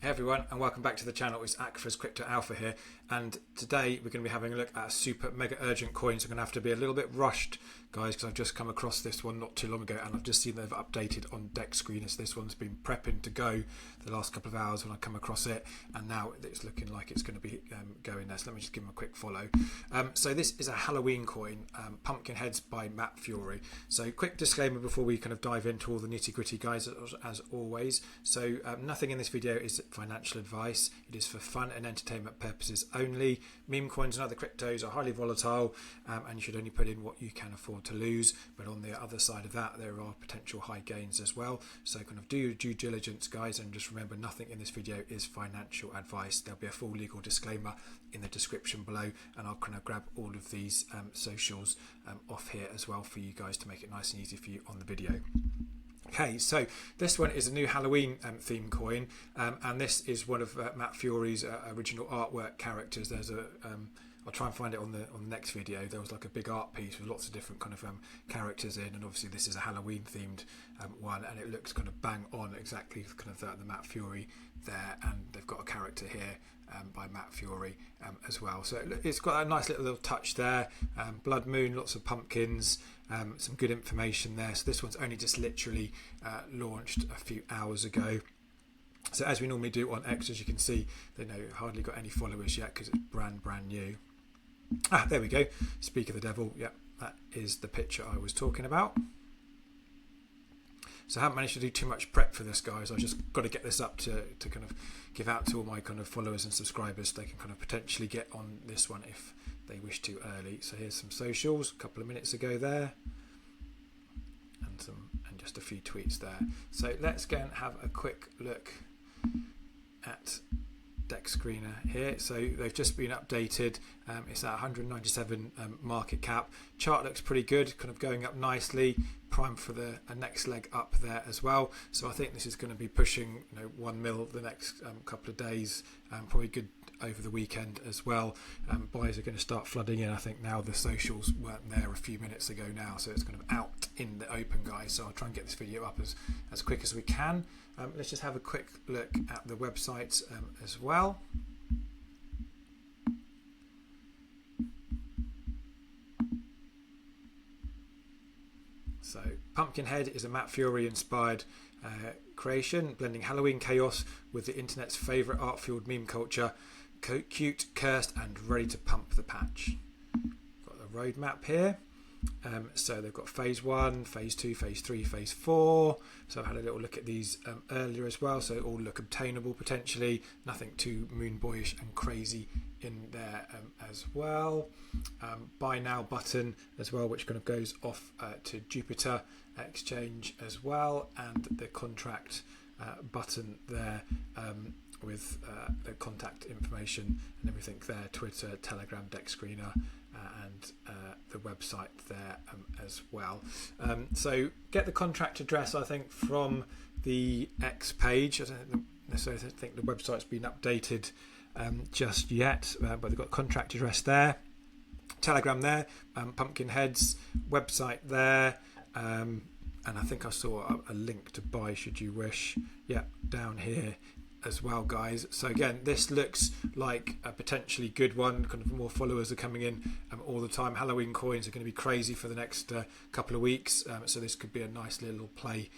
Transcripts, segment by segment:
Hey everyone, and welcome back to the channel. It's Akfra's Crypto Alpha here, and today we're going to be having a look at a super mega urgent coin. So I'm going to have to be a little bit rushed, guys, because I've just come across this one not too long ago, and I've just seen they've updated on Dex Screener. So this one's been prepping to go the last couple of hours when I come across it, and now it's looking like it's going to be going there. So let me just give them a quick follow. So this is a Halloween coin, Pumpkin Hedz by Matt Furie. So quick disclaimer before we kind of dive into all the nitty gritty, guys, as always. So nothing in this video is financial advice. It is for fun and entertainment purposes only. Meme coins and other cryptos are highly volatile, and you should only put in what you can afford to lose. But on the other side of that, there are potential high gains as well. So kind of do your due diligence, guys, and just remember nothing in this video is financial advice. There'll be a full legal disclaimer in the description below, and I'll kind of grab all of these socials off here as well for you guys to make it nice and easy for you on the video. Okay, so this one is a new Halloween theme coin, and this is one of Matt Furie's original artwork characters. There's a I'll try and find it on the next video. There was like a big art piece with lots of different kind of characters in, and obviously this is a Halloween themed one, and it looks kind of bang on exactly kind of the Matt Furie there, and they've got a character here by Matt Furie as well. So it's got a nice little touch there. Blood moon, lots of pumpkins, some good information there. So this one's only just literally launched a few hours ago. So as we normally do on X, as you can see, they hardly got any followers yet because it's brand new. There we go. Speak of the devil. Yeah, that is the picture I was talking about. So I haven't managed to do too much prep for this, guys. I've just got to get this up to kind of give out to all my kind of followers and subscribers so they can kind of potentially get on this one if they wish to early. So here's some socials a couple of minutes ago there, and just a few tweets there. So let's go and have a quick look at Dex Screener here. So they've just been updated. It's at 197 market cap. Chart looks pretty good, kind of going up nicely, primed for the next leg up there as well. So I think this is going to be pushing 1 mil the next couple of days, probably good over the weekend as well. Buyers are going to start flooding in. I think now the socials weren't there a few minutes ago now, so it's kind of out in the open, guys. So I'll try and get this video up as quick as we can. Let's just have a quick look at the websites as well. So Pumpkin Hedz is a Matt Furie inspired creation, blending Halloween chaos with the internet's favourite art-fueled meme culture. Cute, cursed, and ready to pump the patch. Got the roadmap here. So they've got phase 1, phase 2, phase 3, phase 4. So I've had a little look at these earlier as well. So they all look obtainable potentially. Nothing too moon boyish and crazy in there as well. Buy now button as well, which kind of goes off to Jupiter Exchange as well, and the contract button there with the contact information and everything there, Twitter, Telegram, Dex Screener, and the website there as well. So get the contract address, I think, from the X page. I don't necessarily think the website's been updated just yet, but they've got contract address there, Telegram there, Pumpkin Hedz website there, and I think I saw a link to buy should you wish, yeah, down here as well, guys. So again, this looks like a potentially good one. Kind of more followers are coming in all the time. Halloween coins are going to be crazy for the next couple of weeks, so this could be a nice little play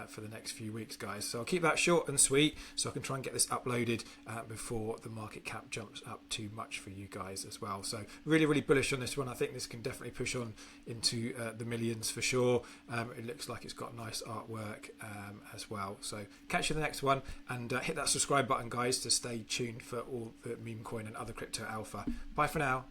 for the next few weeks, guys. So I'll keep that short and sweet so I can try and get this uploaded before the market cap jumps up too much for you guys as well. So really bullish on this one. I think this can definitely push on into the millions for sure. It looks like it's got nice artwork as well. So catch you in the next one, and hit that subscribe button, guys, to stay tuned for all the meme coin and other crypto alpha. Bye for now.